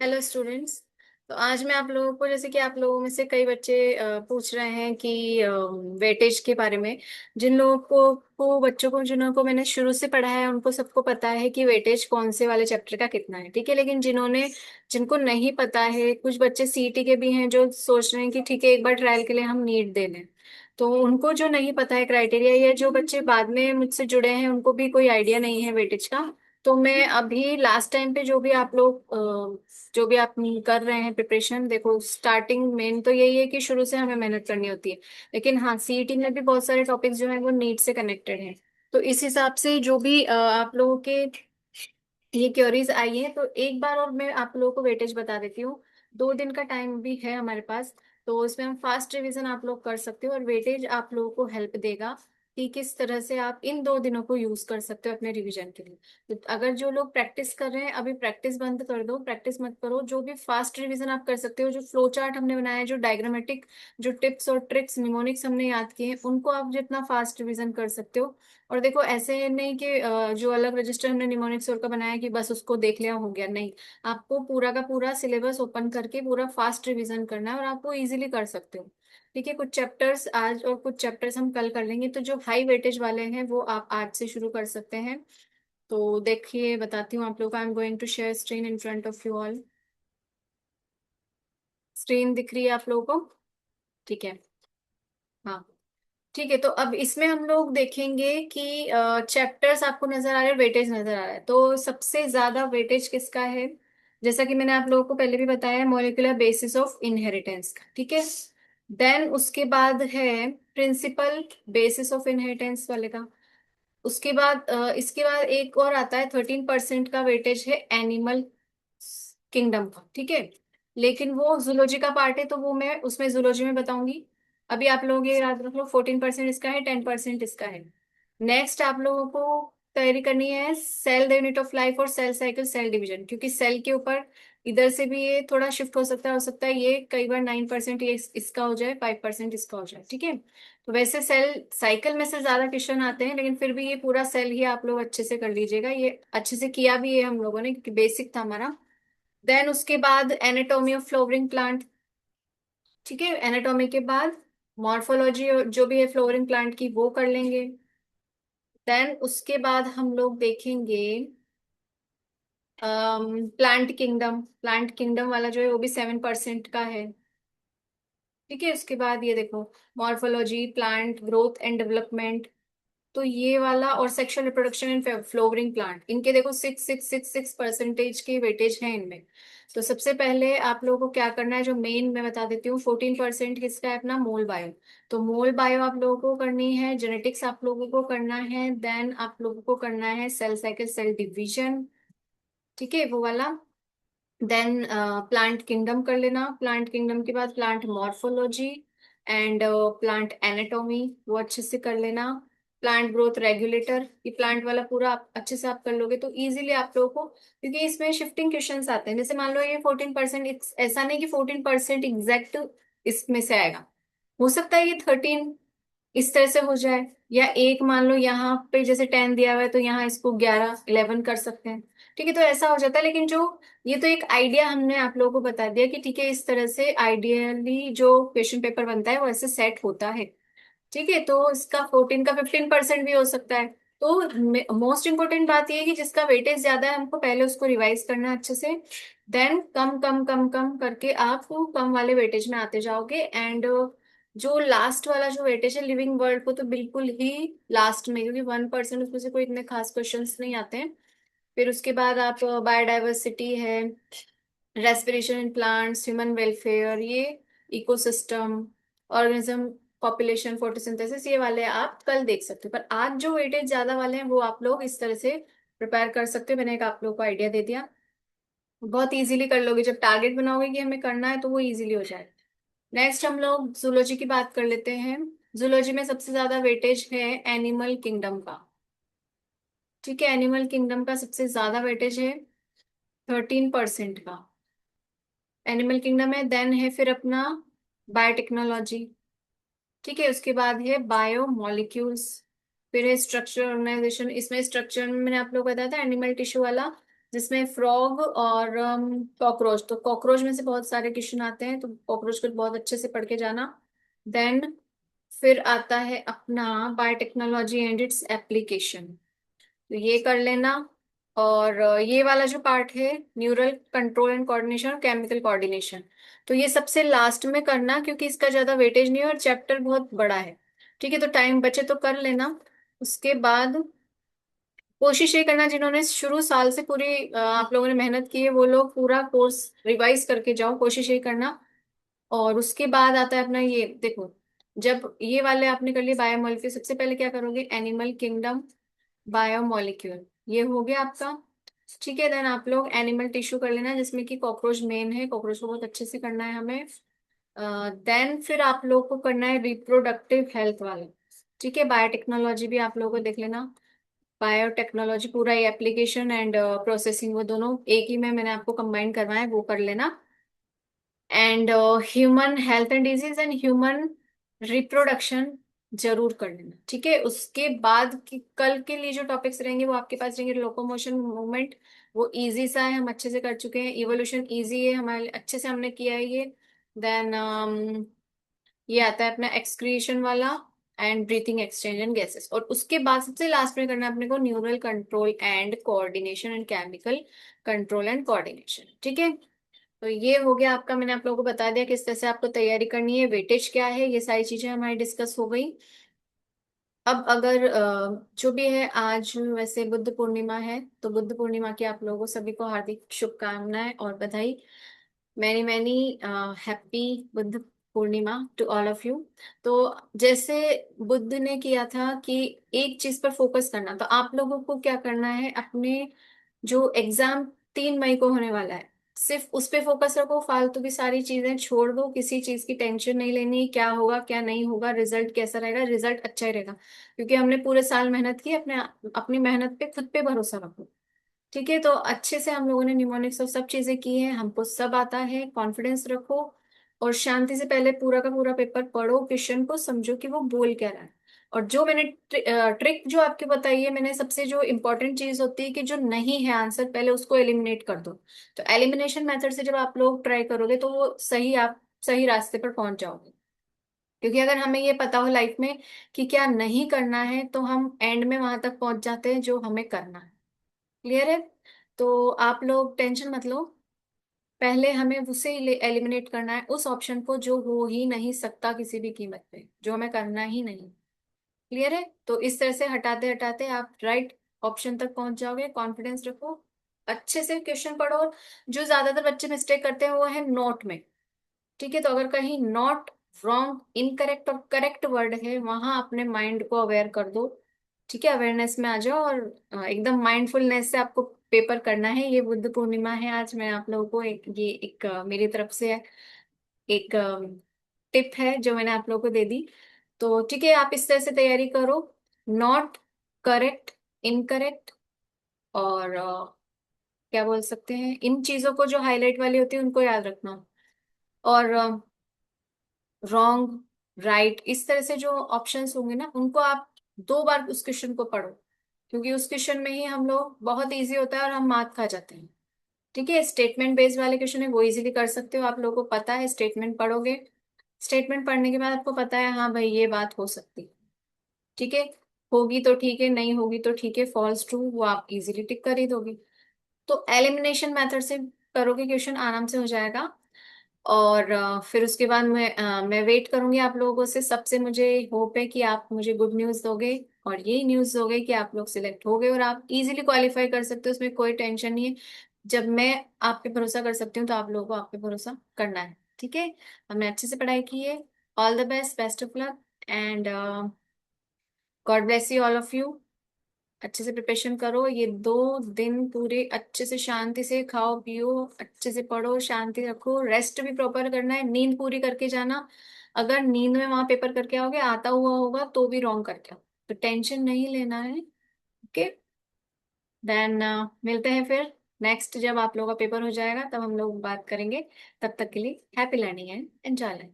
Hello students. तो आज मैं आप लोगों को, जैसे कि आप लोगों में से कई बच्चे पूछ रहे हैं कि वेटेज के बारे में। जिन लोगों को बच्चों को जिन्होंने मैंने शुरू से पढ़ा है उनको सबको पता है कि वेटेज कौन से वाले चैप्टर का कितना है, ठीक है। लेकिन जिनको नहीं पता है, कुछ बच्चे सीईटी के भी हैं जो सोच रहे हैं कि ठीक है एक बार ट्रायल के लिए हम नीट दे लें। तो उनको जो नहीं पता है क्राइटेरिया, या जो बच्चे बाद में मुझसे जुड़े हैं उनको भी कोई आइडिया नहीं है वेटेज का। तो मैं अभी लास्ट टाइम पे जो भी आप कर रहे हैं प्रिपरेशन, देखो स्टार्टिंग मेन तो यही है कि शुरू से हमें मेहनत करनी होती है। लेकिन हाँ, सीईटी में भी बहुत सारे टॉपिक्स जो हैं वो नीट से कनेक्टेड हैं। तो इस हिसाब से जो भी आप लोगों के ये क्योरीज आई है, तो एक बार और मैं आप लोगों को वेटेज बता देती हूँ। 2 दिन का टाइम भी है हमारे पास, तो उसमें हम फास्ट रिवीजन आप लोग कर सकते हो, और वेटेज आप लोगों को हेल्प देगा कि किस तरह से आप इन 2 दिनों को यूज कर सकते हो अपने रिवीजन के लिए। तो अगर जो लोग प्रैक्टिस कर रहे हैं, अभी प्रैक्टिस बंद कर दो, प्रैक्टिस मत करो। जो भी फास्ट रिवीजन आप कर सकते हो, जो फ्लो चार्ट हमने बनाया है, जो डायग्रामेटिक, जो टिप्स और ट्रिक्स निमोनिक्स हमने याद किए हैं, उनको आप जितना फास्ट रिवीजन कर सकते हो। और देखो ऐसे नहीं कि जो अलग रजिस्टर हमने निमोनिक्स और का बनाया कि बस उसको देख लिया हो गया, नहीं। आपको पूरा का पूरा सिलेबस ओपन करके पूरा फास्ट रिवीजन करना है, और आप वो इजीली कर सकते हो। ठीक है, कुछ चैप्टर्स आज और कुछ चैप्टर्स हम कल कर लेंगे, तो जो हाई वेटेज वाले हैं वो आप आज से शुरू कर सकते हैं। तो देखिए बताती हूँ आप लोग को। I am going to share screen in front of you all. Screen दिख रही है आप लोगों को? ठीक है। हाँ, ठीक है। तो अब इसमें हम लोग देखेंगे कि चैप्टर्स आपको नजर आ रहे हैं, वेटेज नजर आ रहा है। तो सबसे ज्यादा वेटेज किसका है? जैसा कि मैंने आप लोगों को पहले भी बताया है, मॉलिक्यूलर बेसिस ऑफ इनहेरिटेंस का, ठीक है। देन उसके बाद है प्रिंसिपल बेसिस ऑफ इनहेरिटेंस वाले का। उसके बाद इसके बाद एक और आता है, 13% का वेटेज है एनिमल किंगडम का, ठीक है। लेकिन वो जूलॉजी का पार्ट है, तो वो मैं उसमें जूलॉजी में बताऊंगी। अभी आप लोग ये याद रख लो, 14% इसका है, 10% इसका है। नेक्स्ट आप लोगों को तैयारी करनी है cell the unit of life और सेल साइकिल सेल डिवीजन, क्योंकि सेल के ऊपर इधर से भी ये थोड़ा शिफ्ट हो सकता है ये कई बार 9% ये इसका हो जाए, 5% इसका हो जाए, ठीक है। तो वैसे सेल साइकिल में से ज्यादा क्वेश्चन आते हैं, लेकिन फिर भी ये पूरा सेल ही आप लोग अच्छे से कर लीजिएगा। ये अच्छे से किया भी है हम लोगों ने, क्योंकि बेसिक था हमारा। देन उसके बाद एनाटॉमी ऑफ फ्लावरिंग प्लांट, ठीक है। एनाटॉमी के बाद मॉर्फोलॉजी जो भी है फ्लावरिंग प्लांट की, वो कर लेंगे। देन उसके बाद हम लोग देखेंगे प्लांट किंगडम। प्लांट किंगडम वाला जो है वो भी 7% का है, ठीक है। उसके बाद ये देखो, morphology, plant growth and development, तो ये वाला, और sexual reproduction in flowering plant, इनके देखो 6 6 6 6% के वेटेज हैं इनमें। तो सबसे पहले आप लोगों को क्या करना है, जो मेन मैं बता देती हूँ। 14% किसका है? अपना मोल बायो। तो मोल बायो आप लोगों को करनी है, जेनेटिक्स आप लोगों को करना है, देन आप लोगों को करना है सेल साइकिल सेल डिवीजन, ठीक है, वो वाला। देन प्लांट किंगडम कर लेना। प्लांट किंगडम के बाद plant morphology and plant anatomy, वो अच्छे से कर लेना। प्लांट ग्रोथ रेगुलेटर, ये प्लांट वाला पूरा आप अच्छे से आप कर लोगे तो इजीली आप लोगों को, क्योंकि इसमें शिफ्टिंग क्वेश्चंस आते हैं। जैसे मान लो ये 14%, ऐसा नहीं कि 14% एग्जैक्ट इसमें से आएगा। हो सकता है ये 13 इस तरह से हो जाए, या एक मान लो यहाँ पे जैसे 10 दिया हुआ है तो यहाँ इसको 11 11 कर सकते हैं, ठीक है। तो ऐसा हो जाता है, लेकिन जो ये तो एक आइडिया हमने आप लोगों को बता दिया कि ठीक है इस तरह से आइडियली जो क्वेश्चन पेपर बनता है वो ऐसे सेट होता है, ठीक है। तो इसका 14 का 15% भी हो सकता है। तो मोस्ट इंपोर्टेंट बात ये है कि जिसका वेटेज ज्यादा है हमको पहले उसको रिवाइज करना है अच्छे से। देन कम कम कम कम करके आप कम वाले वेटेज में आते जाओगे, एंड जो लास्ट वाला जो वेटेज है लिविंग वर्ल्ड को, तो बिल्कुल ही लास्ट में, क्योंकि 1% उसमें से कोई इतने खास क्वेश्चंस नहीं आते हैं। फिर उसके बाद आप बायोडाइवर्सिटी है, respiration in plants, human welfare, ये इकोसिस्टम, ऑर्गेनिज्म, पॉपुलेशन, फोटोसिंथेसिस, ये वाले आप कल देख सकते हो। पर आज जो वेटेज ज्यादा वाले हैं वो आप लोग इस तरह से प्रिपेयर कर सकते हो। मैंने एक आप लोग को आइडिया दे दिया, बहुत इजीली कर लोगे। जब टारगेट बनाओगे कि हमें करना है तो वो इजीली हो जाए। नेक्स्ट हम लोग जूलॉजी की बात कर लेते हैं। जूलॉजी में सबसे ज्यादा वेटेज है एनिमल किंगडम का, ठीक है। एनिमल किंगडम का सबसे ज्यादा वेटेज है 13% का, एनिमल किंगडम है। देन है फिर अपना बायोटेक्नोलॉजी, ठीक है। उसके बाद है बायो मॉलिक्यूल्स, फिर है स्ट्रक्चर ऑर्गेनाइजेशन। इसमें स्ट्रक्चर में मैंने आप लोग को बताया था एनिमल टिश्यू वाला, जिसमें फ्रॉग और कॉकरोच। तो कॉकरोच में से बहुत सारे क्वेश्चन आते हैं, तो कॉकरोच को बहुत अच्छे से पढ़ के जाना। देन फिर आता है अपना बायोटेक्नोलॉजी एंड इट्स एप्लीकेशन, तो ये कर लेना। और ये वाला जो पार्ट है, न्यूरल कंट्रोल एंड कोऑर्डिनेशन और केमिकल कोऑर्डिनेशन, तो ये सबसे लास्ट में करना, क्योंकि इसका ज्यादा वेटेज नहीं है और चैप्टर बहुत बड़ा है। ठीक है, तो टाइम बचे तो कर लेना। उसके बाद कोशिश ये करना, जिन्होंने शुरू साल से पूरी आप लोगों ने मेहनत की है, वो लोग पूरा कोर्स रिवाइज करके जाओ, कोशिश ये करना। और उसके बाद आता है अपना ये देखो, जब ये वाले आपने कर लिए बायोमोलिक्यूल, सबसे पहले क्या करोगे, एनिमल किंगडम, बायोमोलिक्यूल, ये हो गया आपका। ठीक है, देन आप लोग एनिमल टिश्यू कर लेना, जिसमें कि कॉकरोच मेन है, कॉकरोच को बहुत अच्छे से करना है हमें। देन फिर आप लोग को करना है रिप्रोडक्टिव हेल्थ वाला। ठीक है, बायोटेक्नोलॉजी भी आप लोगों को देख लेना। बायोटेक्नोलॉजी पूरा ये एप्लीकेशन एंड प्रोसेसिंग, वो दोनों एक ही में मैंने आपको कंबाइन करवाया है, वो कर लेना। And human health and disease and human reproduction जरूर कर लेना। ठीक है, उसके बाद की कल के लिए जो टॉपिक्स रहेंगे वो आपके पास रहेंगे, लोकोमोशन मूवमेंट, वो इजी सा है, हम अच्छे से कर चुके हैं। इवोल्यूशन इजी है हमारे लिए, अच्छे से हमने किया है ये। देन ये आता है अपना एक्सक्रीशन वाला, and breathing exchange and gases. और उसके बाद सबसे लास्ट में करना है अपने को neural control and coordination and chemical control and coordination. ठीक है, तो ये हो गया आपका, मैंने आप लोगों को बता दिया किस तरह से आपको तैयारी करनी है, वेटेज क्या है, ये सारी चीजें हमारी डिस्कस हो गई। अब अगर जो भी है, आज वैसे बुद्ध पूर्णिमा है, तो बुद्ध पूर्णिमा की आप लोगों सभी को हार्दिक शुभकामनाएं और बधाई। Many many happy Buddha Purnima to all of you. तो जैसे बुद्ध ने किया था कि एक चीज पर फोकस करना, तो आप लोगों को क्या करना है, अपने जो एग्जाम 3 मई को होने वाला है, सिर्फ उस पे फोकस रखो, फालतू की सारी चीजें छोड़ दो, किसी चीज की टेंशन नहीं लेनी, क्या होगा क्या नहीं होगा, रिजल्ट कैसा रहेगा, रिजल्ट अच्छा ही रहेगा, क्योंकि हमने पूरे साल मेहनत की, अपने अपनी मेहनत पे खुद पे भरोसा रखो। ठीक है, तो अच्छे से हम लोगों ने निमोनिक्स और सब चीजें की हैं, हमको सब आता है, कॉन्फिडेंस रखो। और शांति से पहले पूरा का पूरा पेपर पढ़ो, क्वेश्चन को समझो कि वो बोल क्या रहा है। और जो मैंने ट्रिक जो आपके बताई है, मैंने सबसे जो इम्पोर्टेंट चीज होती है कि जो नहीं है आंसर, पहले उसको एलिमिनेट कर दो। तो एलिमिनेशन मेथड से जब आप लोग ट्राई करोगे, तो वो सही, आप सही रास्ते पर पहुंच जाओगे। क्योंकि अगर हमें ये पता हो लाइफ में कि क्या नहीं करना है, तो हम एंड में वहां तक पहुंच जाते हैं जो हमें करना है। क्लियर है? तो आप लोग टेंशन मत लो, पहले हमें उसे एलिमिनेट करना है, उस ऑप्शन को जो हो ही नहीं सकता किसी भी कीमत पे, जो हमें करना ही नहीं। क्लियर है? तो इस तरह से हटाते हटाते आप राइट ऑप्शन तक पहुंच जाओगे, कॉन्फिडेंस रखो, अच्छे से क्वेश्चन पढ़ो। जो ज्यादातर बच्चे मिस्टेक करते हैं वो है नोट में। ठीक है, तो अगर कहीं नॉट, रॉन्ग, इनकरेक्ट और करेक्ट वर्ड है, वहां अपने माइंड को अवेयर कर दो। ठीक है, अवेयरनेस में आ जाओ, और एकदम माइंडफुलनेस से आपको पेपर करना है। ये बुद्ध पूर्णिमा है आज, मैं आप लोगों को एक मेरी तरफ से एक टिप है जो मैंने आप लोगों को दे दी। तो ठीक है, आप इस तरह से तैयारी करो, नॉट, करेक्ट, इनकरेक्ट, और क्या बोल सकते हैं, इन चीजों को जो हाईलाइट वाली होती है उनको याद रखना। और रॉन्ग, राइट, इस तरह से जो ऑप्शंस होंगे ना, उनको आप 2 बार उस क्वेश्चन को पढ़ो, क्योंकि उस क्वेश्चन में ही हम लोग, बहुत इजी होता है और हम मात खा जाते हैं। ठीक है, स्टेटमेंट बेस्ड वाले क्वेश्चन है, वो इजीली कर सकते हो, आप लोगों को पता है, स्टेटमेंट पढ़ोगे, स्टेटमेंट पढ़ने के बाद आपको पता है हाँ भाई ये बात हो सकती है। ठीक है, होगी तो ठीक है, नहीं होगी तो ठीक है, फॉल्स ट्रू वो आप इजीली टिक कर ही दोगे। तो एलिमिनेशन मेथड से करोगे, क्वेश्चन आराम से हो जाएगा। और फिर उसके बाद मैं वेट करूंगी आप लोगों से, सबसे मुझे होप है कि आप मुझे गुड न्यूज़ दोगे, और यही न्यूज़ दोगे कि आप लोग सिलेक्ट हो गए और आप इजीली क्वालिफाई कर सकते हो, उसमें कोई टेंशन नहीं है। जब मैं आप पे भरोसा कर सकती हूँ, तो आप लोगों को आप पे भरोसा करना है। ठीक है, हमने अच्छे से पढ़ाई की है। All the best, best of luck, and God bless you all of you. अच्छे से प्रिपरेशन करो, ये 2 दिन पूरे अच्छे से शांति से खाओ पियो, अच्छे से पढ़ो, शांति रखो, रेस्ट भी प्रॉपर करना है, नींद पूरी करके जाना। अगर नींद में वहां पेपर करके आओगे, आता हुआ होगा तो भी रॉन्ग करके आओ, तो टेंशन नहीं लेना है। ओके, देन मिलते हैं फिर नेक्स्ट, जब आप लोगों का पेपर हो जाएगा तब हम लोग बात करेंगे। तब तक के लिए हैप्पी लर्निंग एंड एंजॉय।